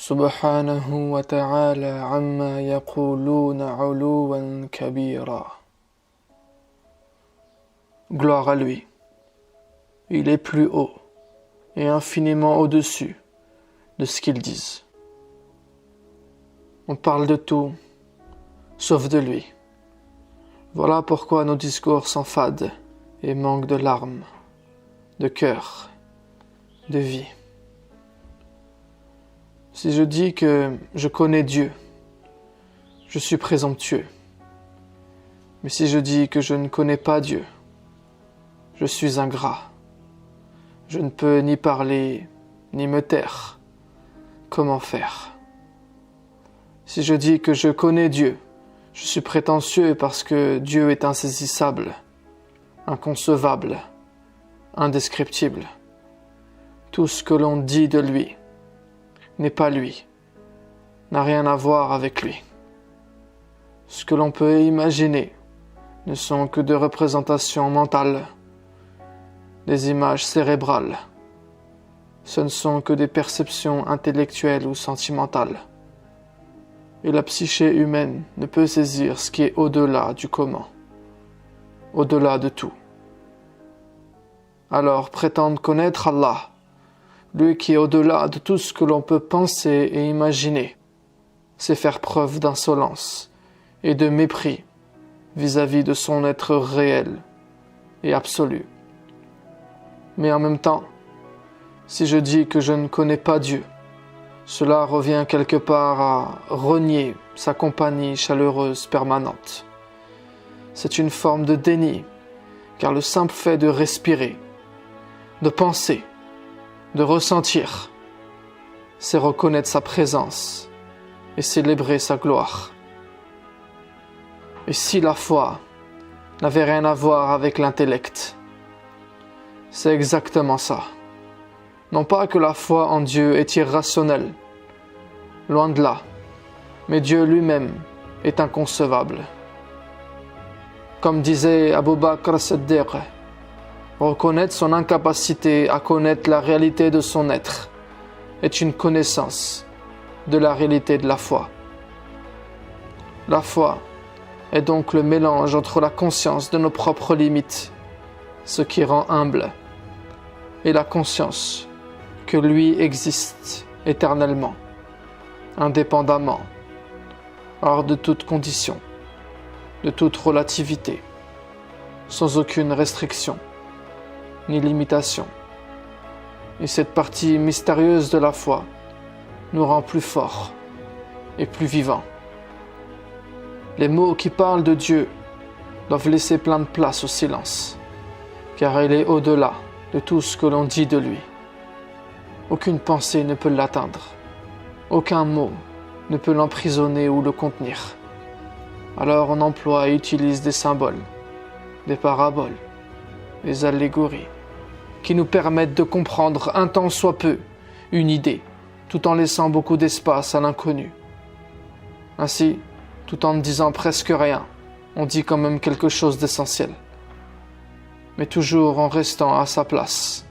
سبحانه وتعالى عما يقولون علوا كبيرا. Gloire à lui. Il est plus haut et infiniment au-dessus de ce qu'ils disent. On parle de tout, sauf de lui. Voilà pourquoi nos discours sont fades et manquent de larmes, de cœur, de vie. Si je dis que je connais Dieu, je suis présomptueux. Mais si je dis que je ne connais pas Dieu, je suis ingrat. Je ne peux ni parler, ni me taire. Comment faire? Si je dis que je connais Dieu, je suis prétentieux parce que Dieu est insaisissable, inconcevable, indescriptible. Tout ce que l'on dit de lui n'est pas lui, n'a rien à voir avec lui. Ce que l'on peut imaginer ne sont que des représentations mentales, des images cérébrales. Ce ne sont que des perceptions intellectuelles ou sentimentales. Et la psyché humaine ne peut saisir ce qui est au-delà du commun, au-delà de tout. Alors prétendre connaître Allah, lui qui est au-delà de tout ce que l'on peut penser et imaginer, c'est faire preuve d'insolence et de mépris vis-à-vis de son être réel et absolu. Mais en même temps, si je dis que je ne connais pas Dieu, cela revient quelque part à renier sa compagnie chaleureuse permanente. C'est une forme de déni, car le simple fait de respirer, de penser, de ressentir, c'est reconnaître sa présence et célébrer sa gloire. Et si la foi n'avait rien à voir avec l'intellect, c'est exactement ça. Non pas que la foi en Dieu est irrationnelle, loin de là, mais Dieu lui-même est inconcevable. Comme disait Abu Bakr as-Siddiq, reconnaître son incapacité à connaître la réalité de son être est une connaissance de la réalité de la foi. La foi est donc le mélange entre la conscience de nos propres limites, ce qui rend humble, et la conscience que lui existe éternellement, indépendamment, hors de toute condition, de toute relativité, sans aucune restriction ni limitation. Et cette partie mystérieuse de la foi nous rend plus forts et plus vivants. Les mots qui parlent de Dieu doivent laisser plein de place au silence, car il est au-delà de tout ce que l'on dit de lui. Aucune pensée ne peut l'atteindre. Aucun mot ne peut l'emprisonner ou le contenir. Alors on emploie et utilise des symboles, des paraboles, des allégories, qui nous permettent de comprendre un tant soit peu une idée, tout en laissant beaucoup d'espace à l'inconnu. Ainsi, tout en ne disant presque rien, on dit quand même quelque chose d'essentiel, mais toujours en restant à sa place,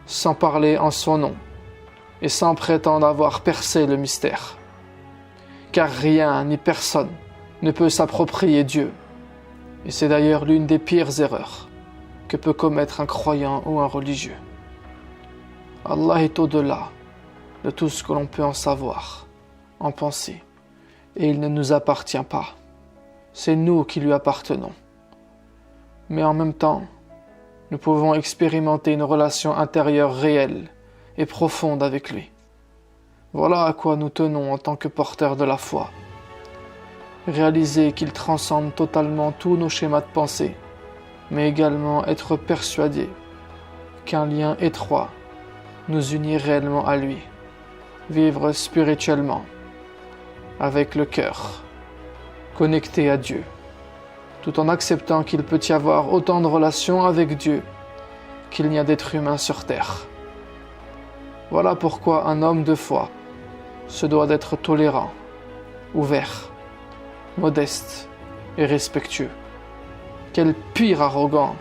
sans parler en son nom et sans prétendre avoir percé le mystère. Car rien ni personne ne peut s'approprier Dieu, et c'est d'ailleurs l'une des pires erreurs que peut commettre un croyant ou un religieux. Allah est au-delà de tout ce que l'on peut en savoir, en penser, et il ne nous appartient pas. C'est nous qui lui appartenons. Mais en même temps, nous pouvons expérimenter une relation intérieure réelle et profonde avec lui. Voilà à quoi nous tenons en tant que porteurs de la foi. Réaliser qu'il transcende totalement tous nos schémas de pensée, mais également être persuadé qu'un lien étroit nous unit réellement à lui. Vivre spirituellement, avec le cœur, connecté à Dieu, tout en acceptant qu'il peut y avoir autant de relations avec Dieu qu'il n'y a d'êtres humains sur terre. Voilà pourquoi un homme de foi se doit d'être tolérant, ouvert, modeste et respectueux. Quel pire arrogant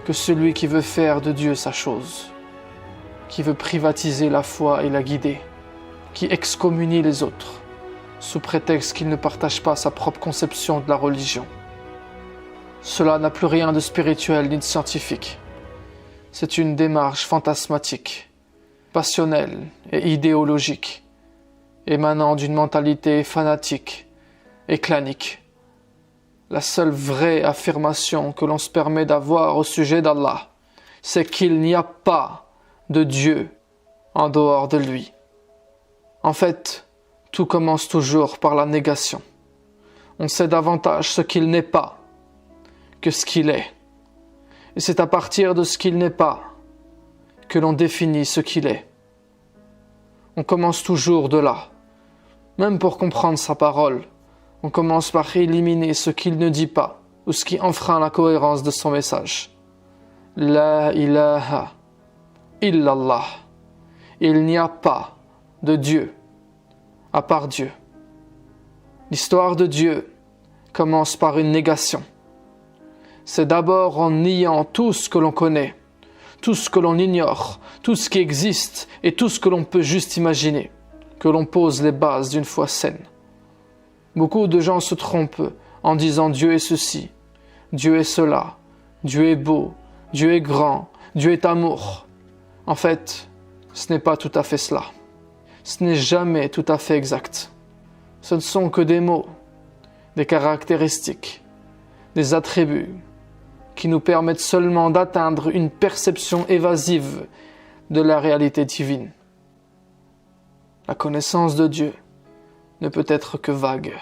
que celui qui veut faire de Dieu sa chose, qui veut privatiser la foi et la guider. qui excommunie les autres, sous prétexte qu'ils ne partagent pas sa propre conception de la religion. Cela n'a plus rien de spirituel ni de scientifique. C'est une démarche fantasmatique, passionnelle et idéologique, émanant d'une mentalité fanatique et clanique. La seule vraie affirmation que l'on se permet d'avoir au sujet d'Allah, c'est qu'il n'y a pas de Dieu en dehors de lui. En fait, tout commence toujours par la négation. On sait davantage ce qu'il n'est pas que ce qu'il est. Et c'est à partir de ce qu'il n'est pas que l'on définit ce qu'il est. On commence toujours de là. Même pour comprendre sa parole, on commence par éliminer ce qu'il ne dit pas ou ce qui enfreint la cohérence de son message. La ilaha illallah. Il n'y a pas de Dieu à part Dieu. L'histoire de Dieu commence par une négation. C'est d'abord en niant tout ce que l'on connaît, tout ce que l'on ignore, tout ce qui existe et tout ce que l'on peut juste imaginer, que l'on pose les bases d'une foi saine. Beaucoup de gens se trompent en disant Dieu est ceci, Dieu est cela, Dieu est beau, Dieu est grand, Dieu est amour. En fait, ce n'est pas tout à fait cela. Ce n'est jamais tout à fait exact. Ce ne sont que des mots, des caractéristiques, des attributs qui nous permettent seulement d'atteindre une perception évasive de la réalité divine. La connaissance de Dieu ne peut être que vague,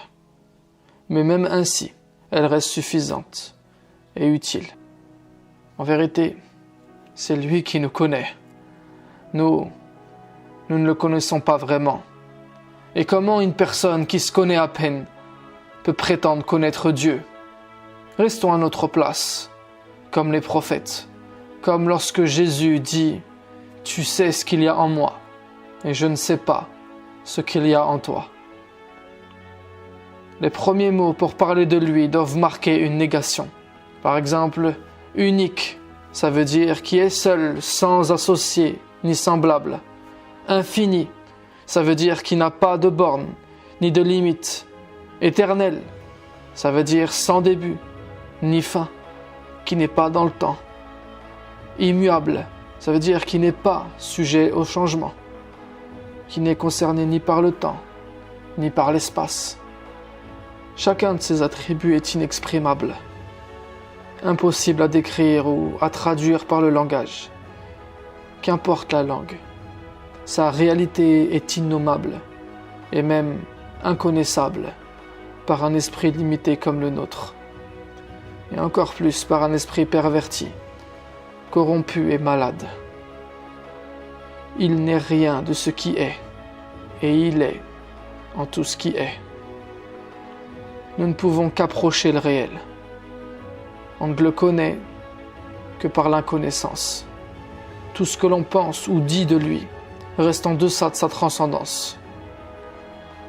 mais même ainsi, elle reste suffisante et utile. En vérité, c'est lui qui nous connaît. Nous ne le connaissons pas vraiment. Et comment une personne qui se connaît à peine peut prétendre connaître Dieu? Restons à notre place, comme les prophètes, comme lorsque Jésus dit « Tu sais ce qu'il y a en moi, et je ne sais pas ce qu'il y a en toi. » Les premiers mots pour parler de lui doivent marquer une négation. Par exemple, « unique », ça veut dire qui est seul, sans associé, ni semblable. « Infini », ça veut dire qui n'a pas de borne, ni de limite. « Éternel », ça veut dire sans début, ni fin, qui n'est pas dans le temps. Immuable, ça veut dire qui n'est pas sujet au changement, qui n'est concerné ni par le temps, ni par l'espace. Chacun de ces attributs est inexprimable, impossible à décrire ou à traduire par le langage. Qu'importe la langue, sa réalité est innommable et même inconnaissable par un esprit limité comme le nôtre, et encore plus par un esprit perverti, corrompu et malade. Il n'est rien de ce qui est, et il est en tout ce qui est. Nous ne pouvons qu'approcher le réel. On ne le connaît que par l'inconnaissance. Tout ce que l'on pense ou dit de lui reste en deçà de sa transcendance.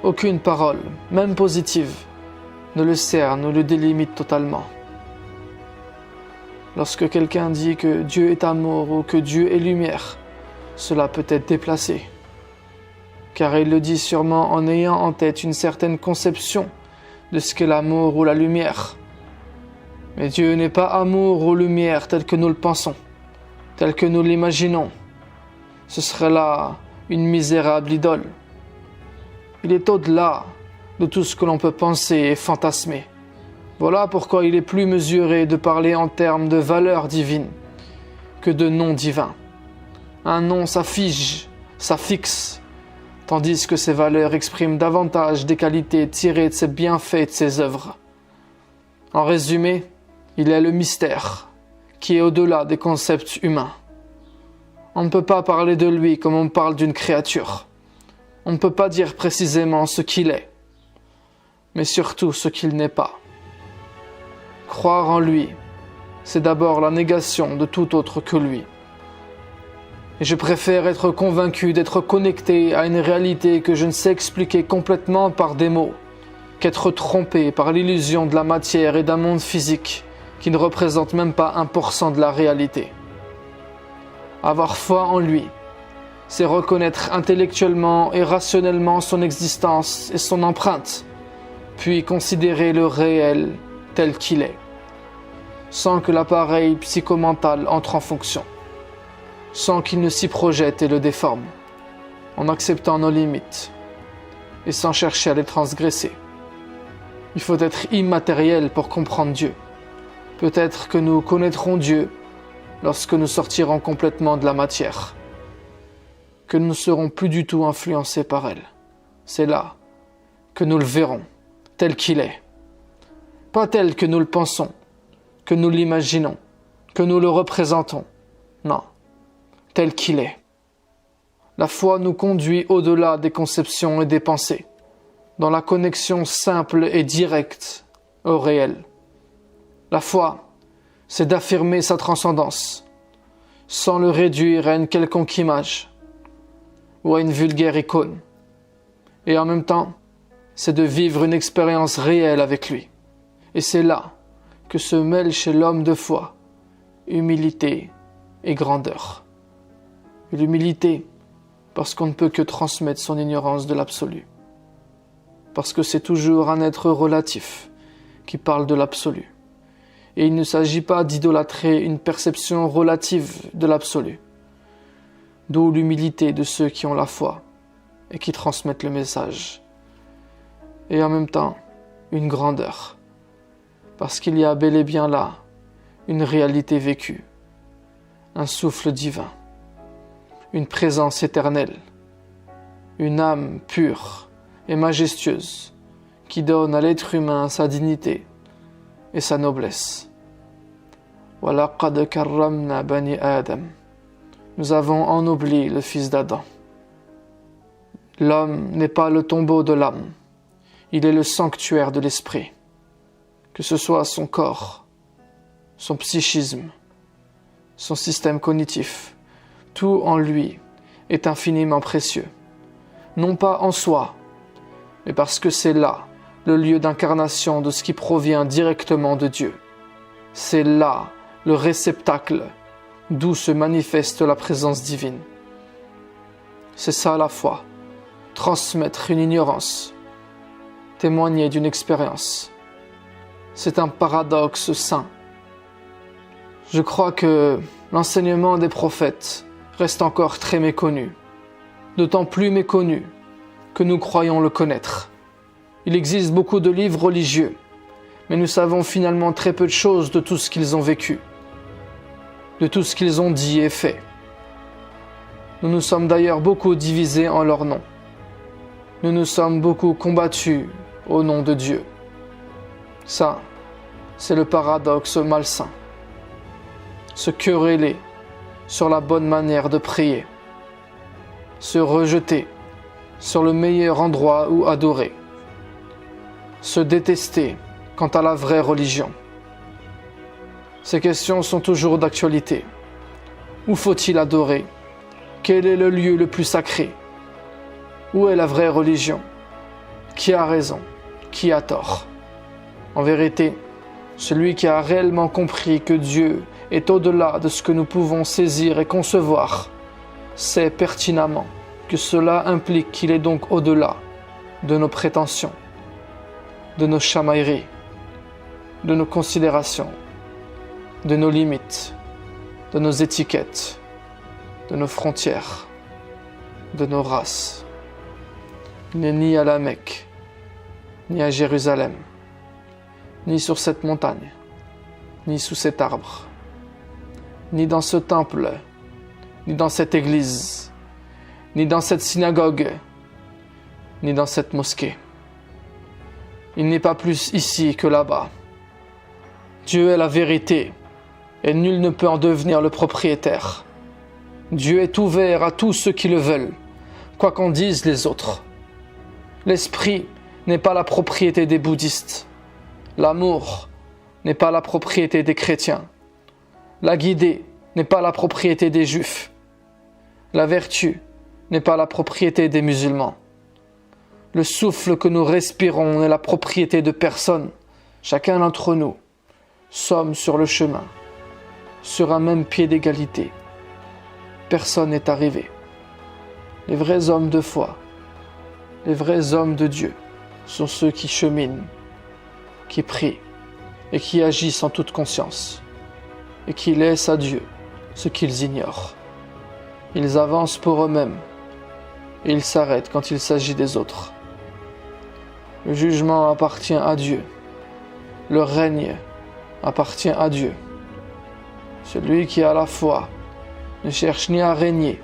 Aucune parole, même positive, ne le cerne ou le délimite totalement. Lorsque quelqu'un dit que Dieu est amour ou que Dieu est lumière, cela peut être déplacé, car il le dit sûrement en ayant en tête une certaine conception de ce qu'est l'amour ou la lumière. Mais Dieu n'est pas amour ou lumière tel que nous le pensons, tel que nous l'imaginons. Ce serait là une misérable idole. Il est au-delà de tout ce que l'on peut penser et fantasmer. Voilà pourquoi il est plus mesuré de parler en termes de valeur divine que de nom divin. Un nom s'affige, s'affixe, tandis que ses valeurs expriment davantage des qualités tirées de ses bienfaits et de ses œuvres. En résumé, il est le mystère qui est au-delà des concepts humains. On ne peut pas parler de lui comme on parle d'une créature. On ne peut pas dire précisément ce qu'il est, mais surtout ce qu'il n'est pas. Croire en lui, c'est d'abord la négation de tout autre que lui. Et je préfère être convaincu d'être connecté à une réalité que je ne sais expliquer complètement par des mots, qu'être trompé par l'illusion de la matière et d'un monde physique qui ne représente même pas 1% de la réalité. Avoir foi en lui, c'est reconnaître intellectuellement et rationnellement son existence et son empreinte, puis considérer le réel tel qu'il est, sans que l'appareil psychomental entre en fonction, sans qu'il ne s'y projette et le déforme, en acceptant nos limites et sans chercher à les transgresser. Il faut être immatériel pour comprendre Dieu. Peut-être que nous connaîtrons Dieu lorsque nous sortirons complètement de la matière, que nous ne serons plus du tout influencés par elle. C'est là que nous le verrons tel qu'il est, pas tel que nous le pensons, que nous l'imaginons, que nous le représentons. Non, tel qu'il est. La foi nous conduit au-delà des conceptions et des pensées, dans la connexion simple et directe au réel. La foi, c'est d'affirmer sa transcendance, sans le réduire à une quelconque image ou à une vulgaire icône. Et en même temps, c'est de vivre une expérience réelle avec lui. Et c'est là que se mêlent chez l'homme de foi humilité et grandeur. L'humilité, parce qu'on ne peut que transmettre son ignorance de l'absolu. Parce que c'est toujours un être relatif qui parle de l'absolu. Et il ne s'agit pas d'idolâtrer une perception relative de l'absolu. D'où l'humilité de ceux qui ont la foi et qui transmettent le message. Et en même temps, une grandeur. Parce qu'il y a bel et bien là une réalité vécue, un souffle divin, une présence éternelle, une âme pure et majestueuse qui donne à l'être humain sa dignité et sa noblesse. وَلَقَدْ كَرَّمْنَا بَنِي آدَمَ. Nous avons ennobli le fils d'Adam. L'homme n'est pas le tombeau de l'âme, il est le sanctuaire de l'esprit. Que ce soit son corps, son psychisme, son système cognitif, tout en lui est infiniment précieux. Non pas en soi, mais parce que c'est là le lieu d'incarnation de ce qui provient directement de Dieu. C'est là le réceptacle d'où se manifeste la présence divine. C'est ça la foi, transmettre une ignorance, témoigner d'une expérience. C'est un paradoxe saint. Je crois que l'enseignement des prophètes reste encore très méconnu, d'autant plus méconnu que nous croyons le connaître. Il existe beaucoup de livres religieux, mais nous savons finalement très peu de choses de tout ce qu'ils ont vécu, de tout ce qu'ils ont dit et fait. Nous nous sommes d'ailleurs beaucoup divisés en leur nom. Nous nous sommes beaucoup combattus au nom de Dieu. Ça, c'est le paradoxe malsain. Se quereller sur la bonne manière de prier. Se rejeter sur le meilleur endroit où adorer. Se détester quant à la vraie religion. Ces questions sont toujours d'actualité. Où faut-il adorer? Quel est le lieu le plus sacré? Où est la vraie religion? Qui a raison? Qui a tort? En vérité, celui qui a réellement compris que Dieu est au-delà de ce que nous pouvons saisir et concevoir, sait pertinemment que cela implique qu'il est donc au-delà de nos prétentions, de nos chamailleries, de nos considérations, de nos limites, de nos étiquettes, de nos frontières, de nos races. Il n'est ni à la Mecque, ni à Jérusalem, ni sur cette montagne, ni sous cet arbre, ni dans ce temple, ni dans cette église, ni dans cette synagogue, ni dans cette mosquée. Il n'est pas plus ici que là-bas. Dieu est la vérité, et nul ne peut en devenir le propriétaire. Dieu est ouvert à tous ceux qui le veulent, quoi qu'en disent les autres. L'esprit n'est pas la propriété des bouddhistes. L'amour n'est pas la propriété des chrétiens. La guidée n'est pas la propriété des juifs. La vertu n'est pas la propriété des musulmans. Le souffle que nous respirons n'est la propriété de personne. Chacun d'entre nous sommes sur le chemin, sur un même pied d'égalité. Personne n'est arrivé. Les vrais hommes de foi, les vrais hommes de Dieu sont ceux qui cheminent, qui prient et qui agissent en toute conscience et qui laissent à Dieu ce qu'ils ignorent. Ils avancent pour eux-mêmes et ils s'arrêtent quand il s'agit des autres. Le jugement appartient à Dieu. Le règne appartient à Dieu. Celui qui a la foi ne cherche ni à régner,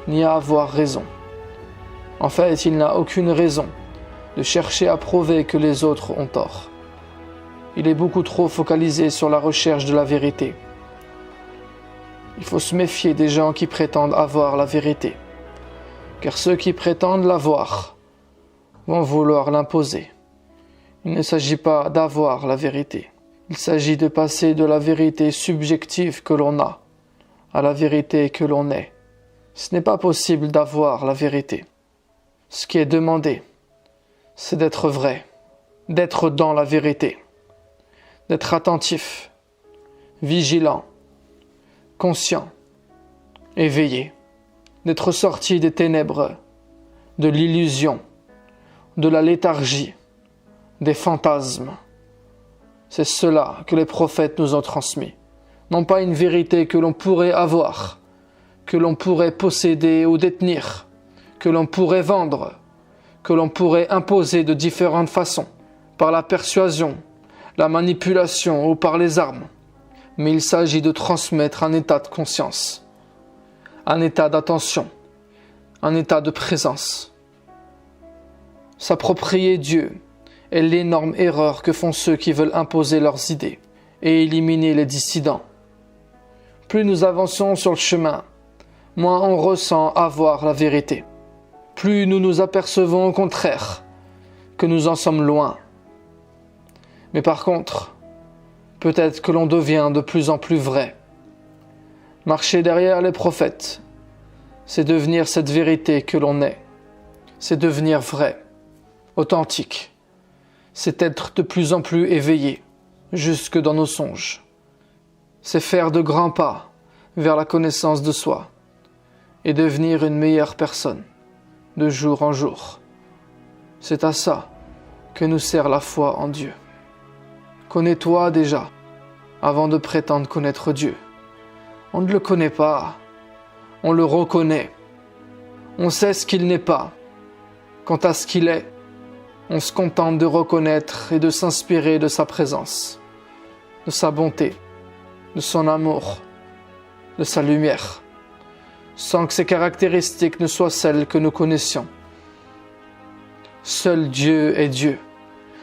ni à avoir raison. En fait, il n'a aucune raison de chercher à prouver que les autres ont tort. Il est beaucoup trop focalisé sur la recherche de la vérité. Il faut se méfier des gens qui prétendent avoir la vérité, car ceux qui prétendent l'avoir vont vouloir l'imposer. Il ne s'agit pas d'avoir la vérité. Il s'agit de passer de la vérité subjective que l'on a à la vérité que l'on est. Ce n'est pas possible d'avoir la vérité. Ce qui est demandé, c'est d'être vrai, d'être dans la vérité, d'être attentif, vigilant, conscient, éveillé, d'être sorti des ténèbres, de l'illusion, de la léthargie, des fantasmes. C'est cela que les prophètes nous ont transmis. Non pas une vérité que l'on pourrait avoir, que l'on pourrait posséder ou détenir, que l'on pourrait vendre, que l'on pourrait imposer de différentes façons, par la persuasion, la manipulation ou par les armes. Mais il s'agit de transmettre un état de conscience, un état d'attention, un état de présence. S'approprier Dieu est l'énorme erreur que font ceux qui veulent imposer leurs idées et éliminer les dissidents. Plus nous avançons sur le chemin, moins on ressent avoir la vérité. Plus nous nous apercevons au contraire que nous en sommes loin. Mais par contre, peut-être que l'on devient de plus en plus vrai. Marcher derrière les prophètes, c'est devenir cette vérité que l'on est. C'est devenir vrai, authentique. C'est être de plus en plus éveillé, jusque dans nos songes. C'est faire de grands pas vers la connaissance de soi et devenir une meilleure personne, de jour en jour. C'est à ça que nous sert la foi en Dieu. Connais-toi déjà, avant de prétendre connaître Dieu. On ne le connaît pas, on le reconnaît. On sait ce qu'il n'est pas. Quant à ce qu'il est, on se contente de reconnaître et de s'inspirer de sa présence, de sa bonté, de son amour, de sa lumière, sans que ses caractéristiques ne soient celles que nous connaissions. Seul Dieu est Dieu,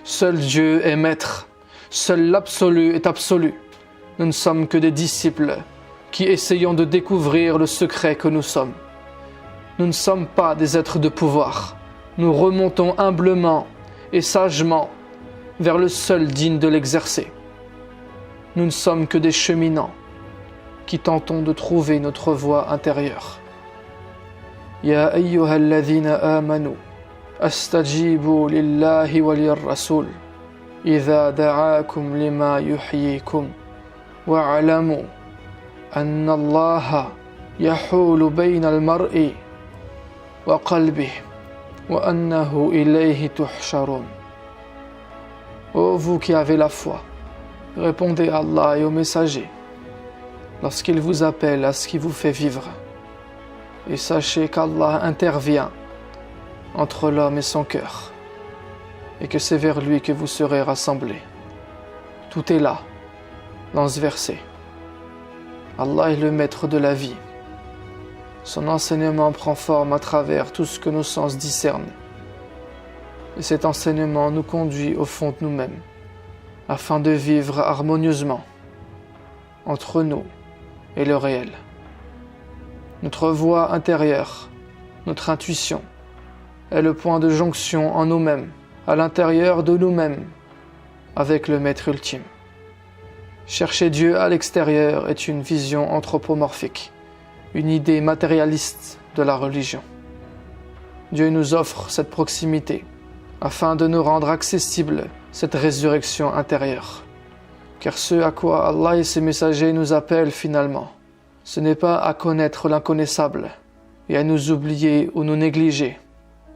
seul Dieu est maître, seul l'absolu est absolu. Nous ne sommes que des disciples qui essayons de découvrir le secret que nous sommes. Nous ne sommes pas des êtres de pouvoir. Nous remontons humblement et sagement vers le seul digne de l'exercer. Nous ne sommes que des cheminants qui tentons de trouver notre voie intérieure. Ya ayyuhalladhina amanu, astajibu lillahi wa lirrasul, idha da'akum lima yuhyikum, wa'alamu anna Allaha yahulu bayna al-mar'i wa qalbihi, wa annahu ilayhi tuhsharun. Ô vous qui avez la foi, répondez à Allah et aux messagers lorsqu'il vous appelle à ce qui vous fait vivre. Et sachez qu'Allah intervient entre l'homme et son cœur, et que c'est vers lui que vous serez rassemblés. Tout est là, dans ce verset. Allah est le maître de la vie. Son enseignement prend forme à travers tout ce que nos sens discernent. Et cet enseignement nous conduit au fond de nous-mêmes, afin de vivre harmonieusement entre nous et le réel. Notre voix intérieure, notre intuition, est le point de jonction en nous-mêmes, à l'intérieur de nous-mêmes, avec le Maître ultime. Chercher Dieu à l'extérieur est une vision anthropomorphique, une idée matérialiste de la religion. Dieu nous offre cette proximité afin de nous rendre accessible cette résurrection intérieure. Car ce à quoi Allah et ses messagers nous appellent finalement, ce n'est pas à connaître l'inconnaissable, et à nous oublier ou nous négliger.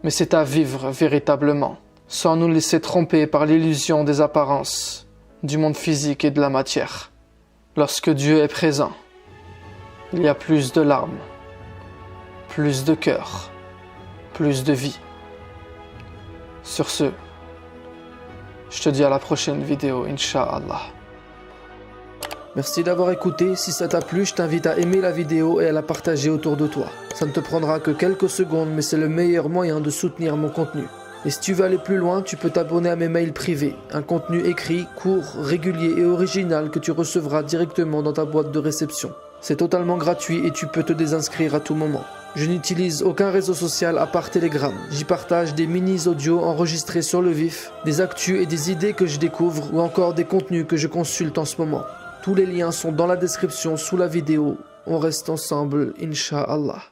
Mais c'est à vivre véritablement, sans nous laisser tromper par l'illusion des apparences, du monde physique et de la matière. Lorsque Dieu est présent, il y a plus de larmes, plus de cœur, plus de vie. Sur ce, je te dis à la prochaine vidéo, Inch'Allah. Merci d'avoir écouté. Si ça t'a plu, je t'invite à aimer la vidéo et à la partager autour de toi. Ça ne te prendra que quelques secondes, mais c'est le meilleur moyen de soutenir mon contenu. Et si tu veux aller plus loin, tu peux t'abonner à mes mails privés. Un contenu écrit, court, régulier et original que tu recevras directement dans ta boîte de réception. C'est totalement gratuit et tu peux te désinscrire à tout moment. Je n'utilise aucun réseau social à part Telegram. J'y partage des mini-audios enregistrés sur le vif, des actus et des idées que je découvre ou encore des contenus que je consulte en ce moment. Tous les liens sont dans la description sous la vidéo. On reste ensemble, Inch'Allah.